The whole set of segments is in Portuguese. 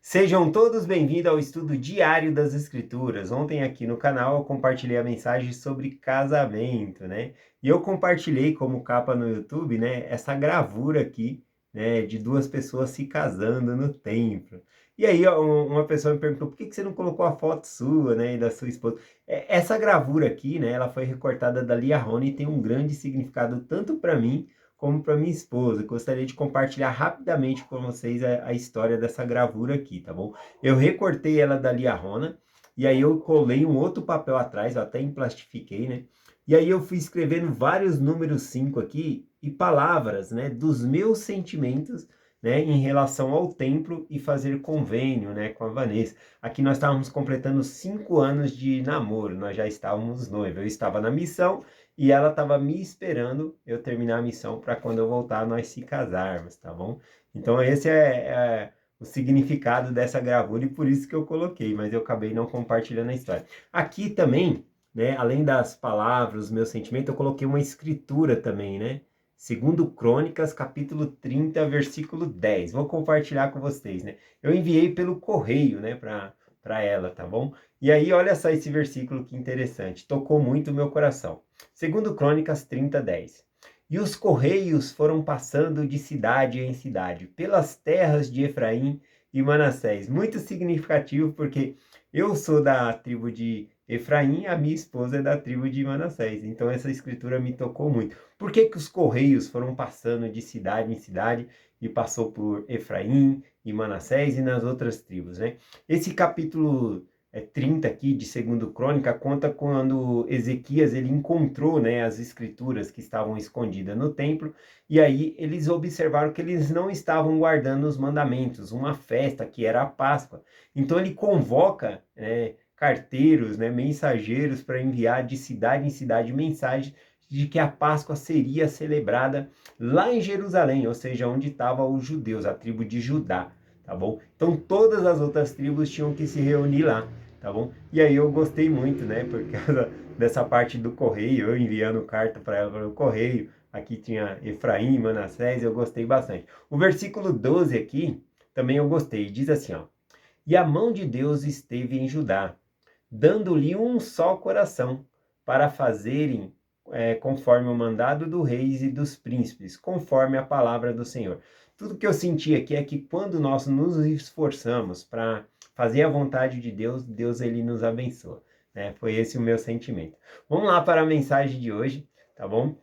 Sejam todos bem-vindos ao estudo diário das Escrituras. Ontem aqui no canal eu compartilhei a mensagem sobre casamento, né? E eu compartilhei como capa no YouTube, né, essa gravura aqui, né, de duas pessoas se casando no templo. E aí uma pessoa me perguntou, por que você não colocou a foto sua, né, e da sua esposa? Essa gravura aqui, né, ela foi recortada da Lia Rony e tem um grande significado tanto para mim como para minha esposa. Gostaria de compartilhar rapidamente com vocês a história dessa gravura aqui, tá bom? Eu recortei ela da Lia Rona, e aí eu colei um outro papel atrás, eu até emplastifiquei, né? E aí eu fui escrevendo vários números 5 aqui e palavras, né, dos meus sentimentos, né, em relação ao templo e fazer convênio, né, com a Vanessa. Aqui nós estávamos completando 5 anos de namoro, nós já estávamos noivos. Eu estava na missão e ela estava me esperando eu terminar a missão para quando eu voltar nós se casarmos, tá bom? Então esse é o significado dessa gravura e por isso que eu coloquei, mas eu acabei não compartilhando a história. Aqui também, né, além das palavras, os meus sentimentos, eu coloquei uma escritura também, né? Segundo Crônicas, capítulo 30, versículo 10. Vou compartilhar com vocês, né? Eu enviei pelo correio, né, para ela, tá bom? E aí, olha só esse versículo que interessante. Tocou muito o meu coração. Segundo Crônicas 30, 10. E os correios foram passando de cidade em cidade, pelas terras de Efraim e Manassés. Muito significativo, porque eu sou da tribo de Efraim, a minha esposa é da tribo de Manassés. Então essa escritura me tocou muito. Por que que os correios foram passando de cidade em cidade e passou por Efraim e Manassés e nas outras tribos, né? Esse capítulo 30 aqui de Segundo Crônica conta quando Ezequias ele encontrou, né, as escrituras que estavam escondidas no templo, e aí eles observaram que eles não estavam guardando os mandamentos, uma festa que era a Páscoa. Então ele convoca carteiros, né, mensageiros para enviar de cidade em cidade mensagens de que a Páscoa seria celebrada lá em Jerusalém, ou seja, onde estavam os judeus, a tribo de Judá, tá bom? Então todas as outras tribos tinham que se reunir lá, tá bom? E aí eu gostei muito, né, por causa dessa parte do correio, eu enviando carta para ela pelo correio, aqui tinha Efraim, Manassés, eu gostei bastante. O versículo 12 aqui, também eu gostei, diz assim, ó: E a mão de Deus esteve em Judá, dando-lhe um só coração, para fazerem conforme o mandado do reis e dos príncipes, conforme a palavra do Senhor. Tudo que eu senti aqui é que quando nós nos esforçamos para fazer a vontade de Deus, Deus ele nos abençoa, né? Foi esse o meu sentimento. Vamos lá para a mensagem de hoje, tá bom?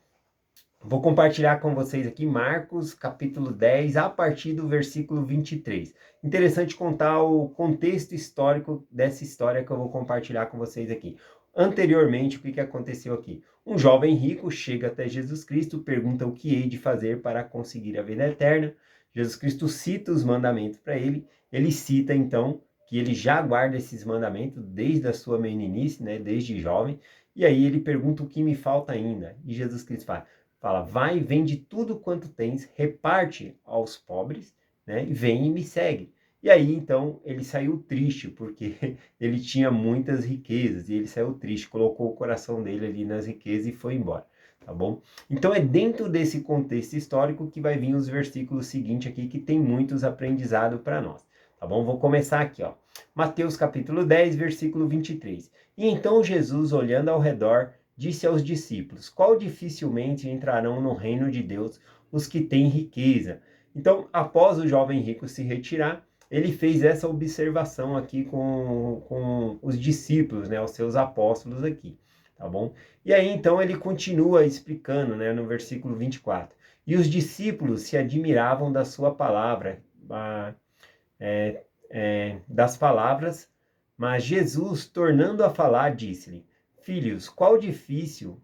Vou compartilhar com vocês aqui Marcos, capítulo 10, a partir do versículo 23. Interessante contar o contexto histórico dessa história que eu vou compartilhar com vocês aqui. Anteriormente, o que aconteceu aqui? Um jovem rico chega até Jesus Cristo, pergunta o que hei de fazer para conseguir a vida eterna. Jesus Cristo cita os mandamentos para ele. Ele cita, então, que ele já guarda esses mandamentos desde a sua meninice, né, desde jovem. E aí ele pergunta o que me falta ainda. E Jesus Cristo fala, vai, vende tudo quanto tens, reparte aos pobres, né? E vem e me segue. E aí, então, ele saiu triste, porque ele tinha muitas riquezas, e ele saiu triste, colocou o coração dele ali nas riquezas e foi embora, tá bom? Então, é dentro desse contexto histórico que vai vir os versículos seguintes aqui, que tem muitos aprendizados para nós, tá bom? Vou começar aqui, ó. Mateus capítulo 10, versículo 23. E então Jesus, olhando ao redor, disse aos discípulos, qual dificilmente entrarão no reino de Deus os que têm riqueza. Então, após o jovem rico se retirar, ele fez essa observação aqui com os discípulos, né, os seus apóstolos aqui, tá bom? E aí, então, ele continua explicando, né, no versículo 24. E os discípulos se admiravam da sua palavra, das palavras, mas Jesus, tornando a falar, disse-lhe, filhos, qual difícil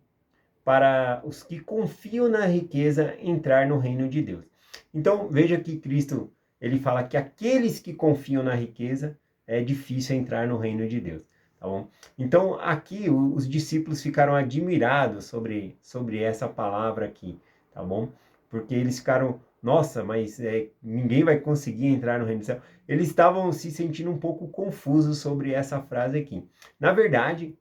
para os que confiam na riqueza entrar no reino de Deus. Então, veja que Cristo, ele fala que aqueles que confiam na riqueza, é difícil entrar no reino de Deus, tá bom? Então, aqui, os discípulos ficaram admirados sobre essa palavra aqui, tá bom? Porque eles ficaram, nossa, mas ninguém vai conseguir entrar no reino do céu. Eles estavam se sentindo um pouco confusos sobre essa frase aqui. Na verdade,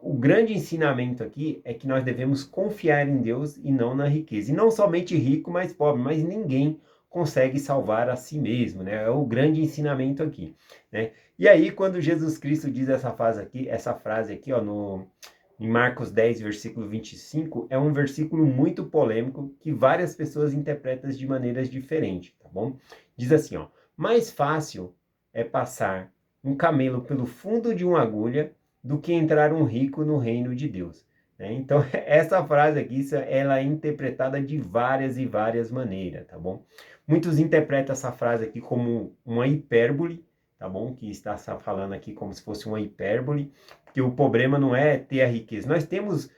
o grande ensinamento aqui é que nós devemos confiar em Deus e não na riqueza. E não somente rico, mas pobre, mas ninguém consegue salvar a si mesmo, né? É o grande ensinamento aqui, né? E aí, quando Jesus Cristo diz essa frase aqui, ó, em Marcos 10, versículo 25, é um versículo muito polêmico que várias pessoas interpretam de maneiras diferentes, tá bom? Diz assim, ó: mais fácil é passar um camelo pelo fundo de uma agulha do que entrar um rico no reino de Deus. Né? Então, essa frase aqui, ela é interpretada de várias e várias maneiras, tá bom? Muitos interpretam essa frase aqui como uma hipérbole, tá bom? Que está falando aqui como se fosse uma hipérbole, porque o problema não é ter a riqueza. Nós temos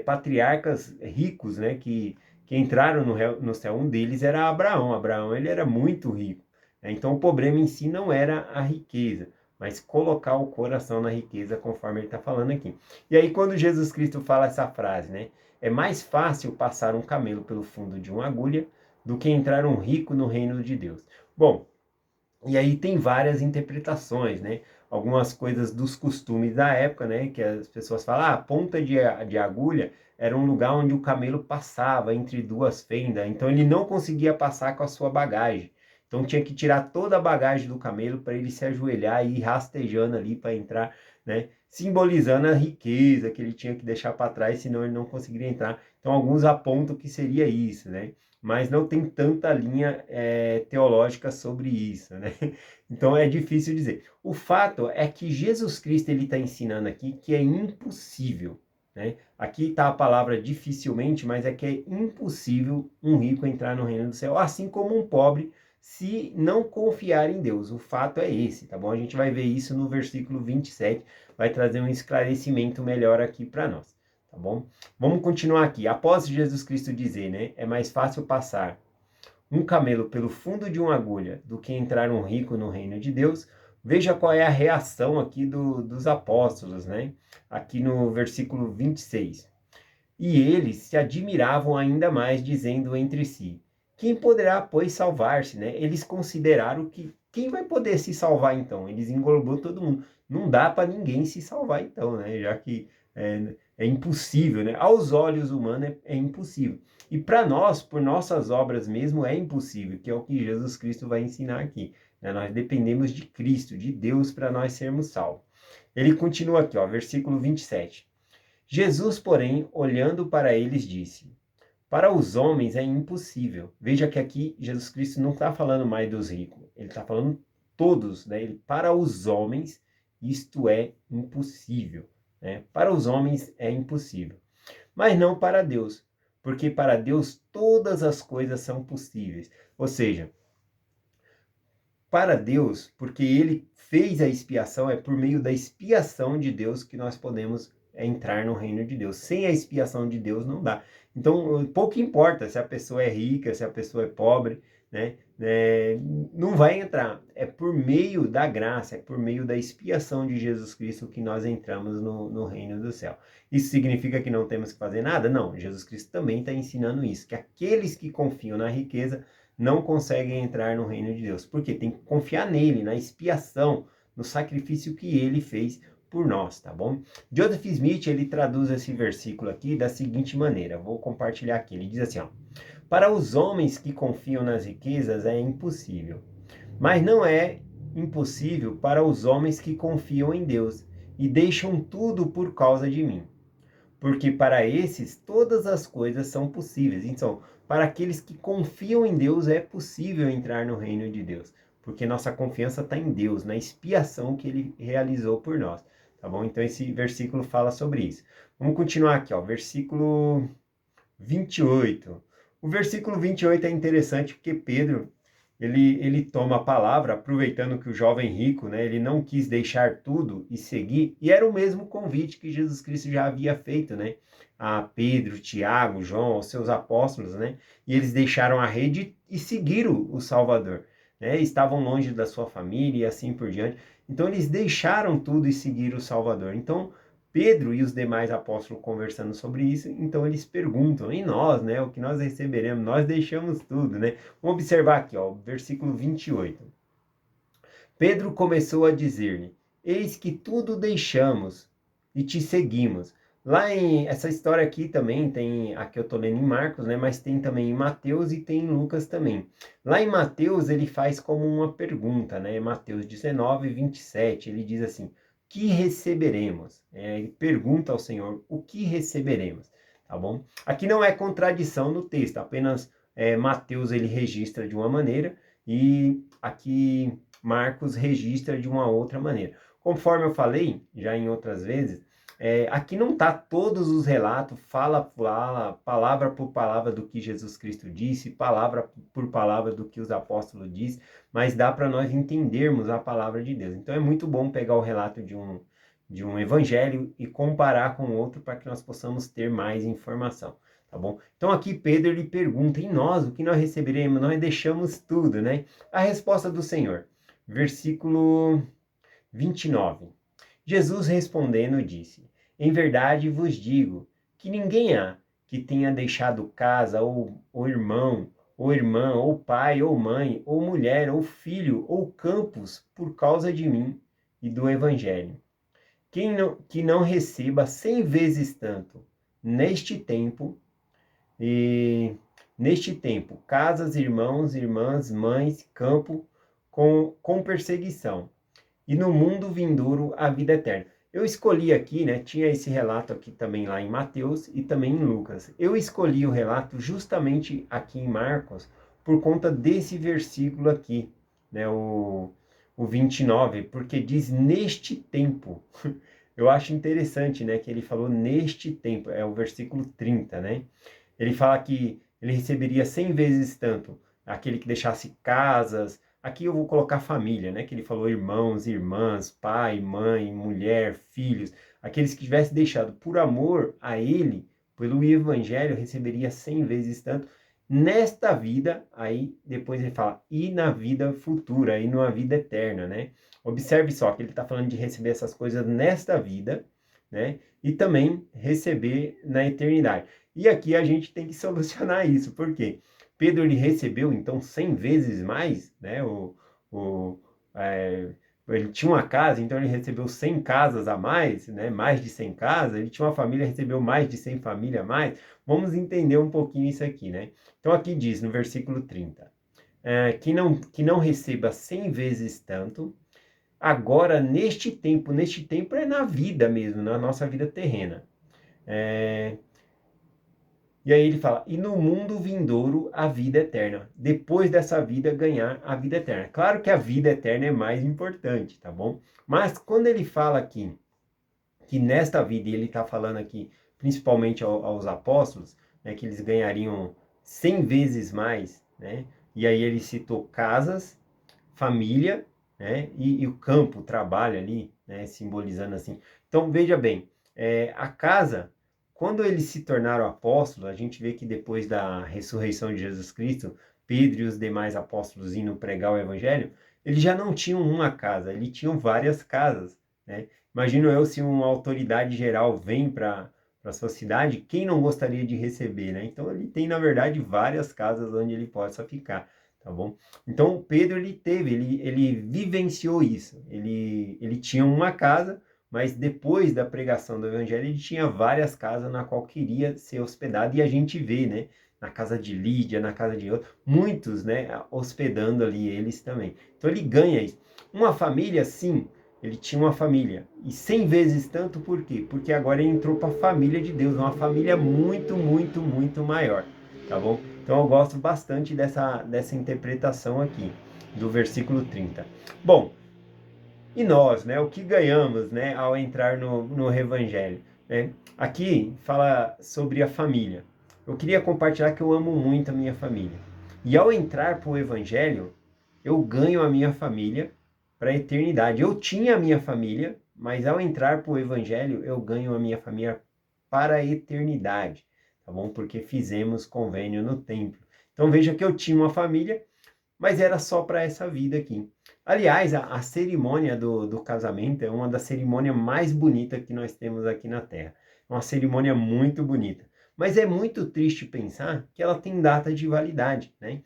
patriarcas ricos, né? Que entraram no céu. Um deles era Abraão. Abraão, ele era muito rico. Né? Então, o problema em si não era a riqueza, mas colocar o coração na riqueza, conforme ele está falando aqui. E aí, quando Jesus Cristo fala essa frase, né? É mais fácil passar um camelo pelo fundo de uma agulha do que entrar um rico no reino de Deus. Bom, e aí tem várias interpretações, né? Algumas coisas dos costumes da época, né? Que as pessoas falam, a ponta de agulha era um lugar onde o camelo passava entre duas fendas, então ele não conseguia passar com a sua bagagem. Então tinha que tirar toda a bagagem do camelo para ele se ajoelhar e ir rastejando ali para entrar, né? Simbolizando a riqueza que ele tinha que deixar para trás, senão ele não conseguiria entrar. Então alguns apontam que seria isso, né? Mas não tem tanta linha teológica sobre isso, né? Então é difícil dizer. O fato é que Jesus Cristo ele está ensinando aqui que é impossível, né? Aqui está a palavra dificilmente, mas é que é impossível um rico entrar no reino do céu, assim como um pobre, se não confiar em Deus. O fato é esse, tá bom? A gente vai ver isso no versículo 27, vai trazer um esclarecimento melhor aqui para nós. Tá bom? Vamos continuar aqui. Após Jesus Cristo dizer, né? É mais fácil passar um camelo pelo fundo de uma agulha do que entrar um rico no reino de Deus. Veja qual é a reação aqui dos apóstolos, né? Aqui no versículo 26. E eles se admiravam ainda mais, dizendo entre si: quem poderá, pois, salvar-se, né? Eles consideraram que quem vai poder se salvar então? Eles englobou todo mundo. Não dá para ninguém se salvar então, né? Já que é impossível, né? Aos olhos humanos é impossível. E para nós, por nossas obras mesmo, é impossível, que é o que Jesus Cristo vai ensinar aqui. Né? Nós dependemos de Cristo, de Deus, para nós sermos salvos. Ele continua aqui, ó, versículo 27. Jesus, porém, olhando para eles, disse: para os homens é impossível. Veja que aqui Jesus Cristo não está falando mais dos ricos, ele está falando todos, né? Para os homens isto é impossível, né? Para os homens é impossível, mas não para Deus, porque para Deus todas as coisas são possíveis. Ou seja, para Deus, porque ele fez a expiação, é por meio da expiação de Deus que nós podemos entrar no reino de Deus. Sem a expiação de Deus não dá. Então, pouco importa se a pessoa é rica, se a pessoa é pobre, né? Não vai entrar. É por meio da graça, é por meio da expiação de Jesus Cristo que nós entramos no reino do céu. Isso significa que não temos que fazer nada? Não. Jesus Cristo também está ensinando isso, que aqueles que confiam na riqueza não conseguem entrar no reino de Deus. Porque tem que confiar nele, na expiação, no sacrifício que ele fez por nós, tá bom? Joseph Smith, ele traduz esse versículo aqui da seguinte maneira, vou compartilhar aqui, ele diz assim, ó: para os homens que confiam nas riquezas é impossível, mas não é impossível para os homens que confiam em Deus e deixam tudo por causa de mim. Porque para esses todas as coisas são possíveis. Então, para aqueles que confiam em Deus é possível entrar no reino de Deus, porque nossa confiança está em Deus, na expiação que ele realizou por nós. Tá bom? Então esse versículo fala sobre isso. Vamos continuar aqui, ó, versículo 28. O versículo 28 é interessante porque Pedro, ele toma a palavra, aproveitando que o jovem rico, né, ele não quis deixar tudo e seguir, e era o mesmo convite que Jesus Cristo já havia feito, né, a Pedro, Tiago, João, aos seus apóstolos, né, e eles deixaram a rede e seguiram o Salvador, né, estavam longe da sua família e assim por diante, então eles deixaram tudo e seguiram o Salvador. Então Pedro e os demais apóstolos conversando sobre isso, então eles perguntam, e nós, né, o que nós receberemos? Nós deixamos tudo, né? Vamos observar aqui, ó, versículo 28. Pedro começou a dizer-lhe: eis que tudo deixamos e te seguimos. Essa história aqui também tem, aqui eu tô lendo em Marcos, né, mas tem também em Mateus e tem em Lucas também. Lá em Mateus ele faz como uma pergunta, né, Mateus 19:27, ele diz assim, que receberemos? Ele pergunta ao Senhor, o que receberemos? Tá bom? Aqui não é contradição no texto, apenas Mateus ele registra de uma maneira e aqui Marcos registra de uma outra maneira. Conforme eu falei, já em outras vezes, aqui não está todos os relatos, palavra por palavra do que Jesus Cristo disse, palavra por palavra do que os apóstolos dizem, mas dá para nós entendermos a palavra de Deus. Então é muito bom pegar o relato de um evangelho e comparar com outro para que nós possamos ter mais informação, tá bom? Então aqui Pedro ele pergunta, e nós, o que nós receberemos? Nós deixamos tudo, né? A resposta do Senhor, versículo 29. Jesus respondendo disse, em verdade vos digo, que ninguém há que tenha deixado casa, ou irmão, ou irmã, ou pai, ou mãe, ou mulher, ou filho, ou campos, por causa de mim e do Evangelho. Que não receba 100 vezes tanto neste tempo, e neste tempo, casas, irmãos, irmãs, mães, campo, com perseguição e no mundo vindouro a vida eterna. Eu escolhi aqui, né, tinha esse relato aqui também lá em Mateus e também em Lucas. Eu escolhi o relato justamente aqui em Marcos por conta desse versículo aqui, né, o 29, porque diz neste tempo. Eu acho interessante, né, que ele falou neste tempo, é o versículo 30, né? Ele fala que ele receberia 100 vezes tanto aquele que deixasse casas. Aqui eu vou colocar família, né? Que ele falou irmãos, irmãs, pai, mãe, mulher, filhos. Aqueles que tivessem deixado por amor a ele, pelo evangelho, receberia 100 vezes tanto nesta vida. Aí depois ele fala, e na vida futura, e numa vida eterna, né? Observe só que ele está falando de receber essas coisas nesta vida, né? E também receber na eternidade. E aqui a gente tem que solucionar isso, por quê? Pedro ele recebeu então 100 vezes mais, né? O, é, ele tinha uma casa, então ele recebeu 100 casas a mais, né? Mais de 100 casas. Ele tinha uma família, recebeu mais de 100 famílias a mais. Vamos entender um pouquinho isso aqui, né? Então aqui diz no versículo 30, que não receba 100 vezes tanto, agora neste tempo é na vida mesmo, na nossa vida terrena. E aí ele fala, e no mundo vindouro a vida eterna. Depois dessa vida ganhar a vida eterna. Claro que a vida eterna é mais importante, tá bom? Mas quando ele fala aqui, que nesta vida, e ele está falando aqui principalmente aos apóstolos, né, que eles ganhariam 100 vezes mais, né? E aí ele citou casas, família, né? E o campo, o trabalho ali, né? Simbolizando assim. Então veja bem, a casa, quando eles se tornaram apóstolos, a gente vê que depois da ressurreição de Jesus Cristo, Pedro e os demais apóstolos indo pregar o evangelho, eles já não tinham uma casa, eles tinham várias casas, né? Imagino eu se uma autoridade geral vem para a sua cidade, quem não gostaria de receber, né? Então ele tem, na verdade, várias casas onde ele possa ficar, tá bom? Então Pedro ele vivenciou isso. Ele tinha uma casa, mas depois da pregação do evangelho ele tinha várias casas na qual queria ser hospedado e a gente vê, né? Na casa de Lídia, na casa de outros, muitos, né? Hospedando ali eles também. Então ele ganha isso. Uma família, sim, ele tinha uma família. E 100 vezes tanto, por quê? Porque agora ele entrou para a família de Deus, uma família muito, muito, muito maior, tá bom? Então eu gosto bastante dessa interpretação aqui, do versículo 30. Bom, e nós, né? O que ganhamos, né, ao entrar no Evangelho, né? Aqui fala sobre a família. Eu queria compartilhar que eu amo muito a minha família. E ao entrar para o Evangelho, eu ganho a minha família para a eternidade. Eu tinha a minha família, mas ao entrar para o Evangelho, eu ganho a minha família para a eternidade, tá bom? Porque fizemos convênio no templo. Então veja que eu tinha uma família, mas era só para essa vida aqui. Aliás, a cerimônia do casamento é uma das cerimônias mais bonitas que nós temos aqui na Terra. É uma cerimônia muito bonita. Mas é muito triste pensar que ela tem data de validade, né?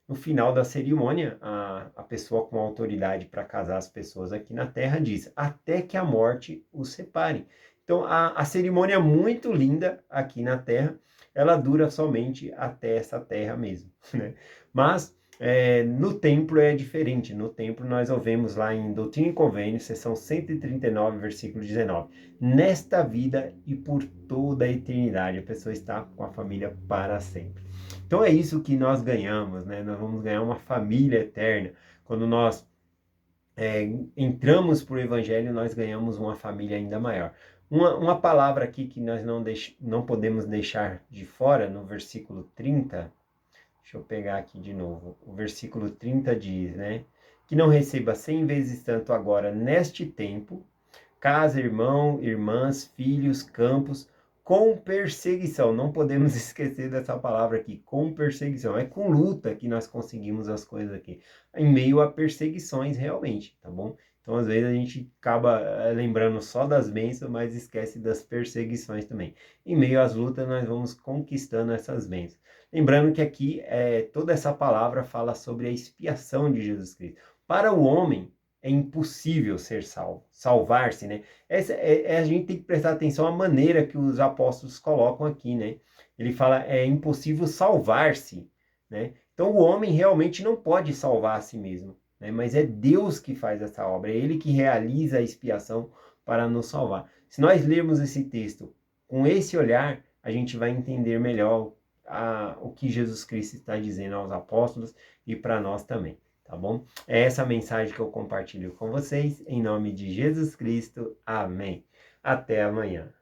No final da cerimônia, a pessoa com autoridade para casar as pessoas aqui na Terra diz, até que a morte os separe. Então, a cerimônia é muito linda aqui na Terra, ela dura somente até essa Terra mesmo, né? Mas no templo é diferente. No templo nós ouvimos lá em Doutrina e Convênios, seção 139, versículo 19. Nesta vida e por toda a eternidade, a pessoa está com a família para sempre. Então é isso que nós ganhamos, né? Nós vamos ganhar uma família eterna. Quando nós entramos para o Evangelho, nós ganhamos uma família ainda maior. Uma palavra aqui que nós não podemos deixar de fora, no versículo 30, deixa eu pegar aqui de novo, o versículo 30 diz, né? Que não receba 100 vezes tanto agora neste tempo, casa, irmão, irmãs, filhos, campos, com perseguição. Não podemos esquecer dessa palavra aqui, com perseguição. É com luta que nós conseguimos as coisas aqui, em meio a perseguições realmente, tá bom? Então, às vezes, a gente acaba lembrando só das bênçãos, mas esquece das perseguições também. Em meio às lutas, nós vamos conquistando essas bênçãos. Lembrando que aqui, toda essa palavra fala sobre a expiação de Jesus Cristo. Para o homem, é impossível ser salvo, salvar-se, né? A gente tem que prestar atenção à maneira que os apóstolos colocam aqui, né? Ele fala, é impossível salvar-se, né? Então, o homem realmente não pode salvar a si mesmo, né? Mas é Deus que faz essa obra, é Ele que realiza a expiação para nos salvar. Se nós lermos esse texto com esse olhar, a gente vai entender melhor o que Jesus Cristo está dizendo aos apóstolos e para nós também. Tá bom? É essa mensagem que eu compartilho com vocês, em nome de Jesus Cristo. Amém. Até amanhã.